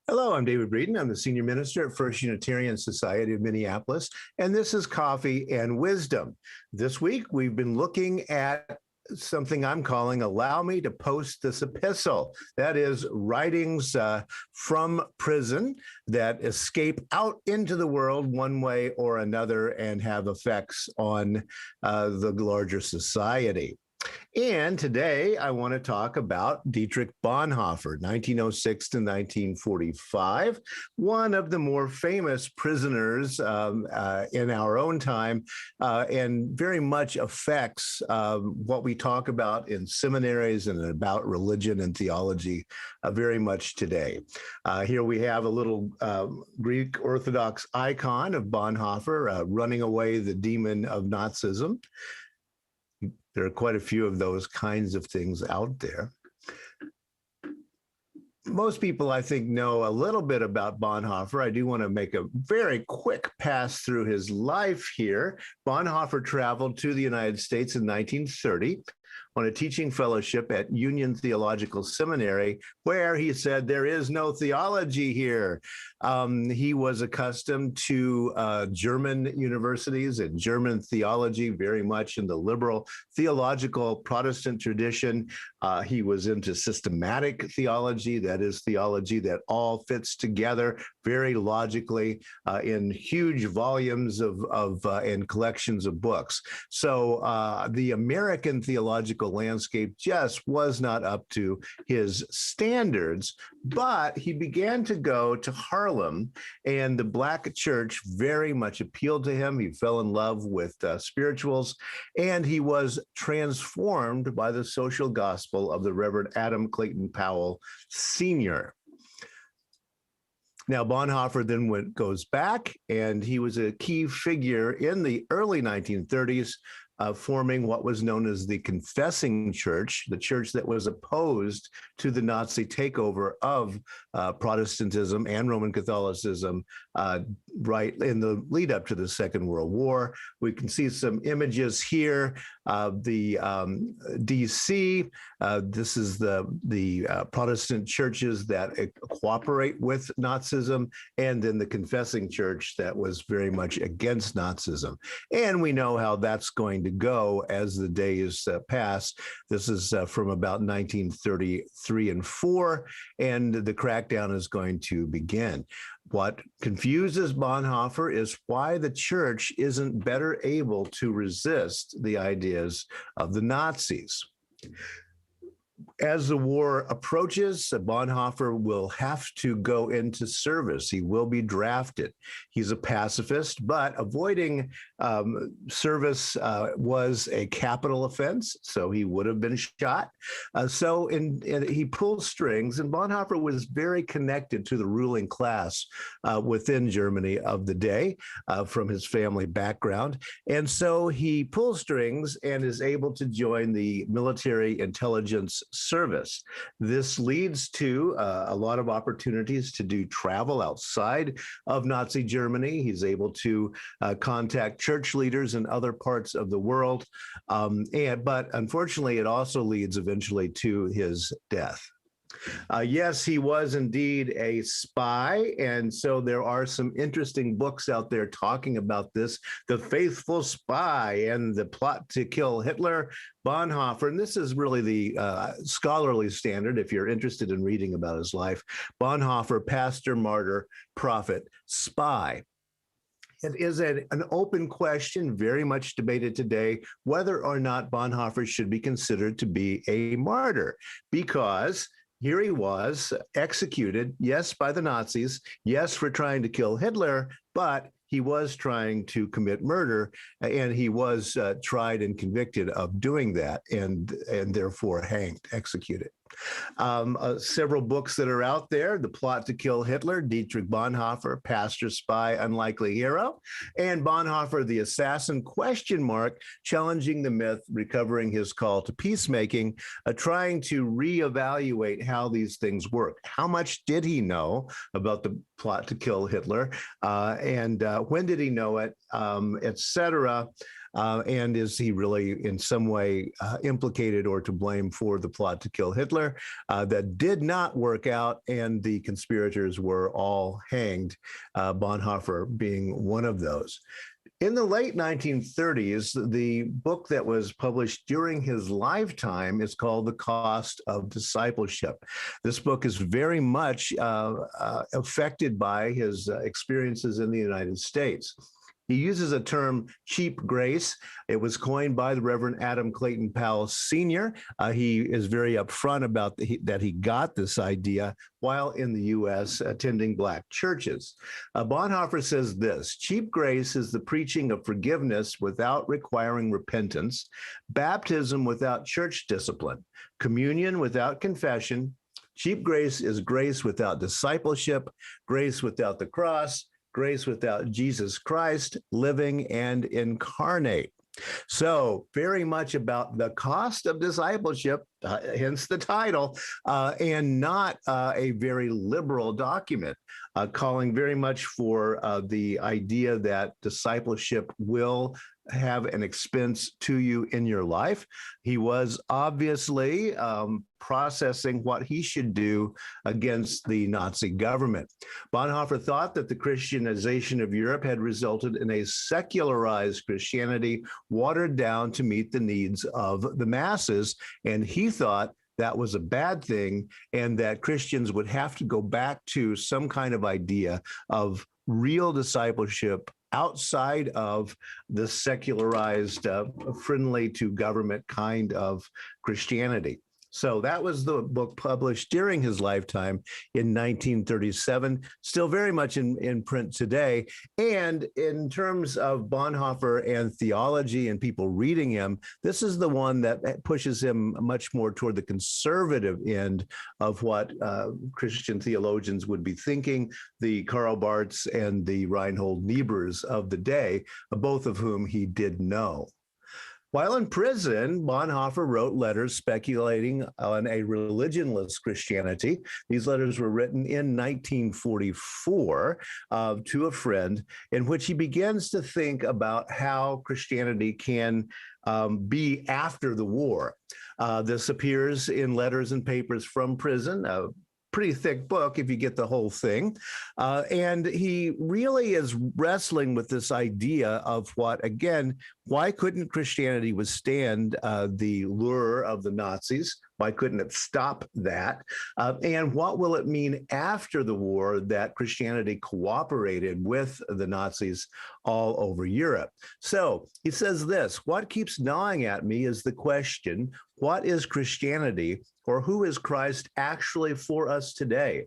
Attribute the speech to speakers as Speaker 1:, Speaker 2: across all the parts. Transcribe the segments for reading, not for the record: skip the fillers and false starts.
Speaker 1: Hello, I'm David Breeden. I'm the Senior Minister at First Unitarian Society of Minneapolis, and this is Coffee and Wisdom. This week, we've been looking at something I'm calling Allow Me to Post This Epistle. That is writings from prison that escape out into the world one way or another and have effects on the larger society. And today I want to talk about Dietrich Bonhoeffer, 1906 to 1945, one of the more famous prisoners in our own time, and very much affects what we talk about in seminaries and about religion and theology very much today. Here we have a little Greek Orthodox icon of Bonhoeffer running away the demon of Nazism. There are quite a few of those kinds of things out there. Most people, I think, know a little bit about Bonhoeffer. I do want to make a very quick pass through his life here. Bonhoeffer traveled to the United States in 1930 on a teaching fellowship at Union Theological Seminary, where he said, there is no theology here. He was accustomed to German universities and German theology, very much in the liberal theological Protestant tradition. He was into systematic theology, that is theology that all fits together very logically in huge volumes and collections of books. So the American theological landscape just was not up to his standards, but he began to go to Harlem, and the Black church very much appealed to him. He fell in love with spirituals, and he was transformed by the social gospel of the Reverend Adam Clayton Powell Sr. Now, Bonhoeffer then goes back, and he was a key figure in the early 1930s, forming what was known as the Confessing Church, the church that was opposed to the Nazi takeover of Protestantism and Roman Catholicism right in the lead up to the Second World War. We can see some images here. The DC, this is the Protestant churches that cooperate with Nazism, and then the Confessing Church that was very much against Nazism. And we know how that's going to go as the days pass. This is from about 1933 and 4, and the crackdown is going to begin. What confuses Bonhoeffer is why the church isn't better able to resist the ideas of the Nazis. As the war approaches, Bonhoeffer will have to go into service. He will be drafted. He's a pacifist, but avoiding service was a capital offense, so he would have been shot. So he pulled strings, and Bonhoeffer was very connected to the ruling class within Germany of the day from his family background. And so he pulls strings and is able to join the military intelligence service. This leads to a lot of opportunities to do travel outside of Nazi Germany. He's able to contact church leaders in other parts of the world. But unfortunately, it also leads eventually to his death. Yes, he was indeed a spy, and so there are some interesting books out there talking about this. The Faithful Spy and the Plot to Kill Hitler, Bonhoeffer, and this is really the scholarly standard if you're interested in reading about his life. Bonhoeffer, pastor, martyr, prophet, spy. It is an open question, very much debated today, whether or not Bonhoeffer should be considered to be a martyr, because here he was executed, yes, by the Nazis, yes, for trying to kill Hitler, but he was trying to commit murder, and he was tried and convicted of doing that, and therefore hanged, executed. Several books that are out there: The Plot to Kill Hitler, Dietrich Bonhoeffer, Pastor, Spy, Unlikely Hero, and Bonhoeffer, the Assassin, challenging the myth, recovering his call to peacemaking, trying to reevaluate how these things work. How much did he know about the plot to kill Hitler, and when did he know it, etc. And is he really in some way implicated or to blame for the plot to kill Hitler? That did not work out, and the conspirators were all hanged, Bonhoeffer being one of those. In the late 1930s, the book that was published during his lifetime is called The Cost of Discipleship. This book is very much affected by his experiences in the United States. He uses a term, cheap grace. It was coined by the Reverend Adam Clayton Powell Sr. He is very upfront about that he got this idea while in the U.S. attending Black churches. Bonhoeffer says this: cheap grace is the preaching of forgiveness without requiring repentance, baptism without church discipline, communion without confession. Cheap grace is grace without discipleship, grace without the cross, grace without Jesus Christ, living and incarnate. So very much about the cost of discipleship, hence the title, and not a very liberal document, calling very much for the idea that discipleship will have an expense to you in your life. He was obviously processing what he should do against the Nazi government. Bonhoeffer thought that the Christianization of Europe had resulted in a secularized Christianity watered down to meet the needs of the masses, and he thought that was a bad thing, and that Christians would have to go back to some kind of idea of real discipleship outside of the secularized, friendly to government kind of Christianity. So that was the book published during his lifetime in 1937, still very much in print today. And in terms of Bonhoeffer and theology and people reading him, this is the one that pushes him much more toward the conservative end of what Christian theologians would be thinking, the Karl Barths and the Reinhold Niebers of the day, both of whom he did know. While in prison, Bonhoeffer wrote letters speculating on a religionless Christianity. These letters were written in 1944 to a friend, in which he begins to think about how Christianity can be after the war. This appears in letters and papers from prison, pretty thick book if you get the whole thing. And he really is wrestling with this idea of what, again, why couldn't Christianity withstand the lure of the Nazis? Why couldn't it stop that? And what will it mean after the war that Christianity cooperated with the Nazis all over Europe? So he says this: what keeps gnawing at me is the question, what is Christianity, or who is Christ actually for us today?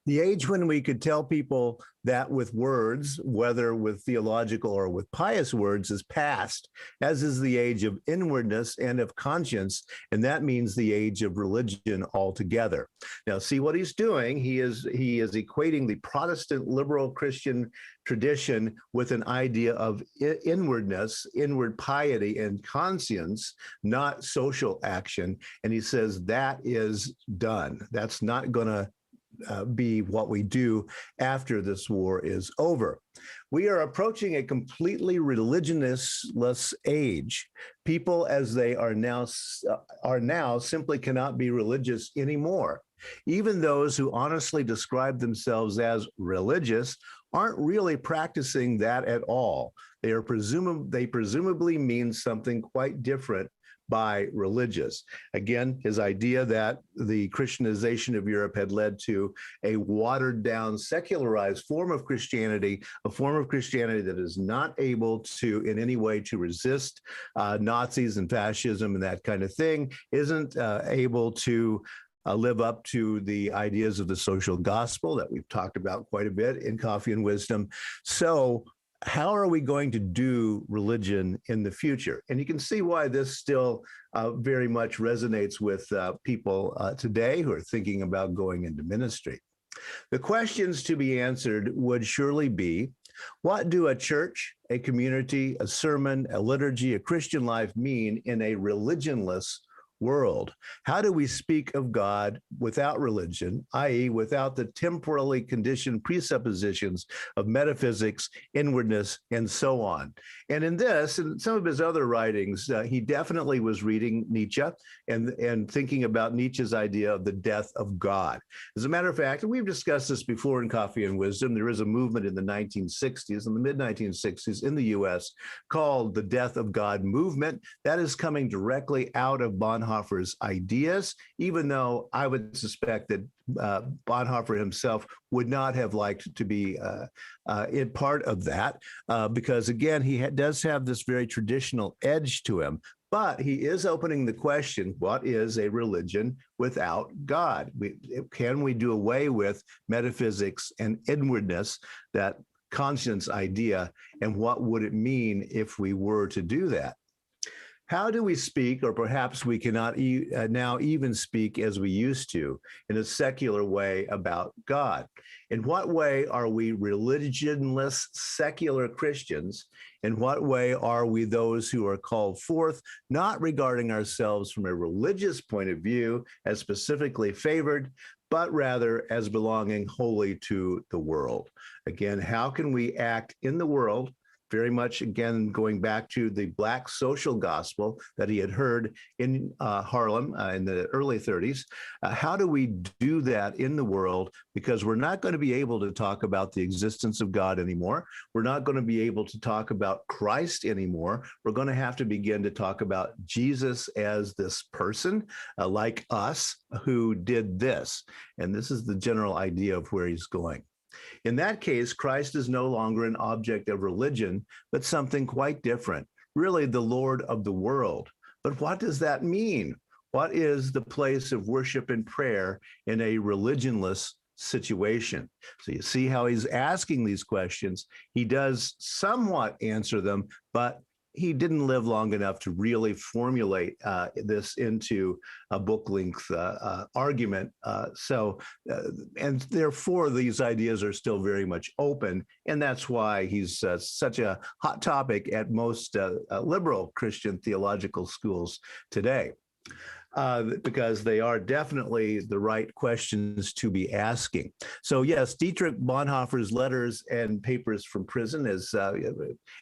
Speaker 1: The age when we could tell people that with words, whether with theological or with pious words, is past, as is the age of inwardness and of conscience, and that means the age of religion altogether. Now, see what he's doing. He is equating the Protestant liberal Christian tradition with an idea of inwardness, inward piety, and conscience, not social action. And he says that is done. That's not going to be what we do after this war is over. We are approaching a completely religionless age. People, as they are now simply cannot be religious anymore. Even those who honestly describe themselves as religious aren't really practicing that at all. They presumably mean something quite different by religious. Again, his idea that the Christianization of Europe had led to a watered down, secularized form of Christianity, a form of Christianity that is not able to in any way to resist Nazis and fascism and that kind of thing, isn't able to live up to the ideas of the social gospel that we've talked about quite a bit in Coffee and Wisdom. So how are we going to do religion in the future? And you can see why this still very much resonates with people today who are thinking about going into ministry. The questions to be answered would surely be, what do a church, a community, a sermon, a liturgy, a Christian life mean in a religionless world. How do we speak of God without religion, i.e., without the temporally conditioned presuppositions of metaphysics, inwardness, and so on? And in this, and some of his other writings, he definitely was reading Nietzsche and thinking about Nietzsche's idea of the death of God. As a matter of fact, and we've discussed this before in Coffee and Wisdom, there is a movement in the 1960s, in the mid-1960s in the U.S. called the Death of God movement. That is coming directly out of Bonhoeffer's ideas, even though I would suspect that Bonhoeffer himself would not have liked to be in part of that, because again, he does have this very traditional edge to him. But he is opening the question, what is a religion without God? Can we do away with metaphysics and inwardness, that conscience idea, and what would it mean if we were to do that? How do we speak, or perhaps we cannot now even speak as we used to, in a secular way about God? In what way are we religionless secular Christians? In what way are we those who are called forth, not regarding ourselves from a religious point of view as specifically favored, but rather as belonging wholly to the world? Again, how can we act in the world? Very much, again, going back to the Black social gospel that he had heard in Harlem in the early 30s. How do we do that in the world? Because we're not going to be able to talk about the existence of God anymore. We're not going to be able to talk about Christ anymore. We're going to have to begin to talk about Jesus as this person like us who did this. And this is the general idea of where he's going. In that case, Christ is no longer an object of religion, but something quite different, really the Lord of the world. But what does that mean? What is the place of worship and prayer in a religionless situation? So you see how he's asking these questions. He does somewhat answer them, but he didn't live long enough to really formulate this into a book-length argument. And therefore, these ideas are still very much open, and that's why he's such a hot topic at most liberal Christian theological schools today. Because they are definitely the right questions to be asking. So yes, Dietrich Bonhoeffer's letters and papers from prison is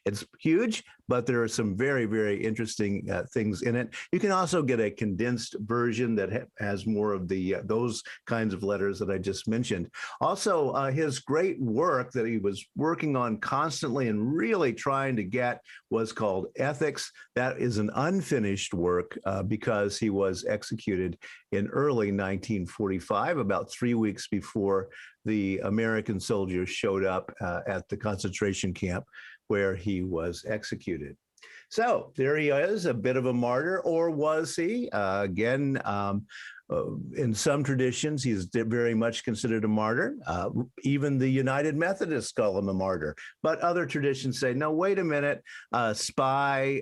Speaker 1: it's huge, but there are some very, very interesting things in it. You can also get a condensed version that has more of the those kinds of letters that I just mentioned. Also, his great work that he was working on constantly and really trying to get was called Ethics. That is an unfinished work because he was executed in early 1945, about 3 weeks before the American soldiers showed up at the concentration camp where he was executed. So there he is, a bit of a martyr, or was he? In some traditions, he's very much considered a martyr. Even the United Methodists call him a martyr. But other traditions say, no, wait a minute, spy,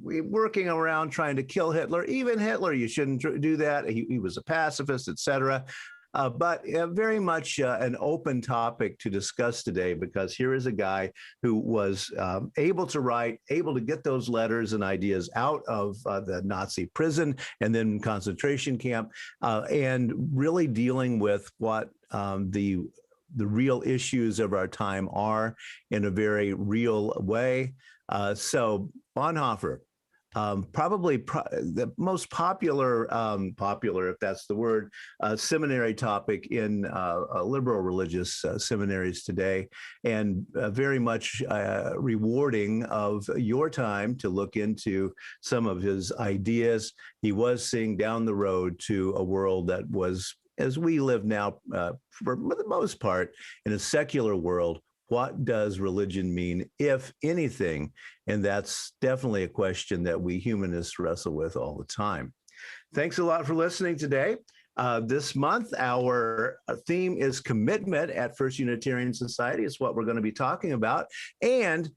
Speaker 1: working around trying to kill Hitler. Even Hitler, you shouldn't do that. He was a pacifist, etc. But very much an open topic to discuss today, because here is a guy who was able to write, able to get those letters and ideas out of the Nazi prison and then concentration camp, and really dealing with what the real issues of our time are in a very real way. So Bonhoeffer, probably the most popular, if that's the word, seminary topic in liberal religious seminaries today, and very much rewarding of your time to look into some of his ideas. He was seeing down the road to a world that was, as we live now, for the most part, in a secular world. What does religion mean, if anything? And that's definitely a question that we humanists wrestle with all the time. Thanks a lot for listening today. This month, our theme is commitment at First Unitarian Society. It's what we're going to be talking about. And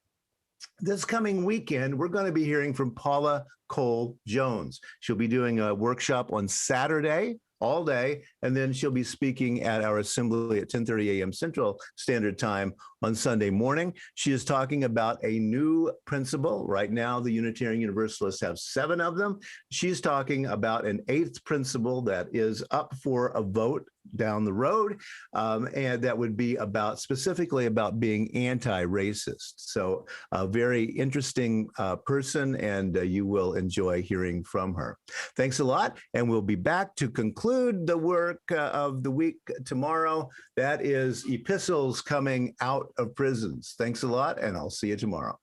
Speaker 1: this coming weekend, we're going to be hearing from Paula Cole Jones. She'll be doing a workshop on Saturday, all day, and then she'll be speaking at our assembly at 10:30 a.m. Central Standard Time on Sunday morning. She is talking about a new principle. Right now, the Unitarian Universalists have 7 of them. She's talking about an 8th principle that is up for a vote down the road, and that would be specifically about being anti-racist. So a very interesting person, and you will enjoy hearing from her. Thanks a lot, and we'll be back to conclude the work of the week tomorrow. That is epistles coming out of prisons. Thanks a lot, and I'll see you tomorrow.